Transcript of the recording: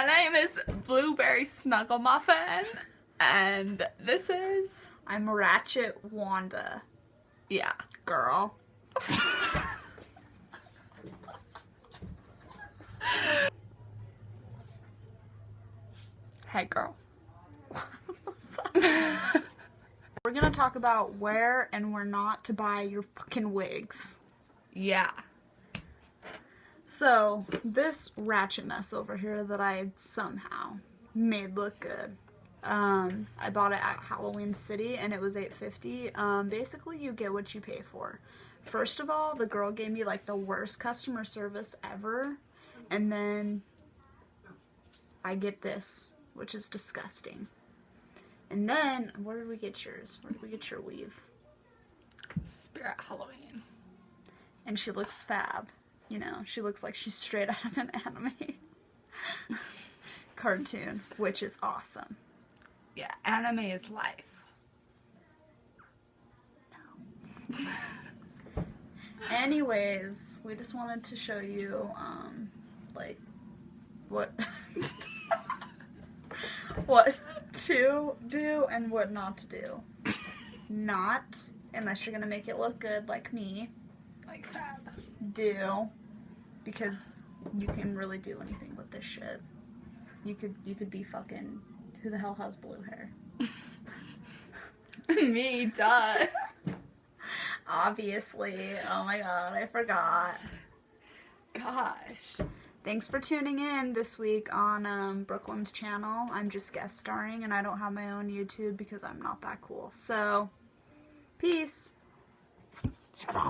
My name is Blueberry Snuggle Muffin, and this is... I'm Ratchet Wanda. Yeah. Girl. Hey, girl. We're gonna talk about where and where not to buy your fucking wigs. Yeah. So, this Ratchet mess over here that I somehow made look good. I bought it at Halloween City and it was $8.50. Basically, you get what you pay for. First of all, the girl gave me like the worst customer service ever. And then I get this, which is disgusting. And then, where did we get yours? Where did we get your weave? Spirit Halloween. And she looks fab. You know, she looks like she's straight out of an anime cartoon, which is awesome. Yeah, anime is life. No. Anyways, we just wanted to show you, like, what what to do and what not to do. Not, unless you're gonna make it look good like me. Like fab. Do, because you can really do anything with this shit. You could be fucking, who the hell has blue hair? Me, duh. Obviously. Oh my god, I forgot. Gosh. Thanks for tuning in this week on Brooklyn's channel. I'm just guest starring and I don't have my own YouTube because I'm not that cool. So, peace. Shut up.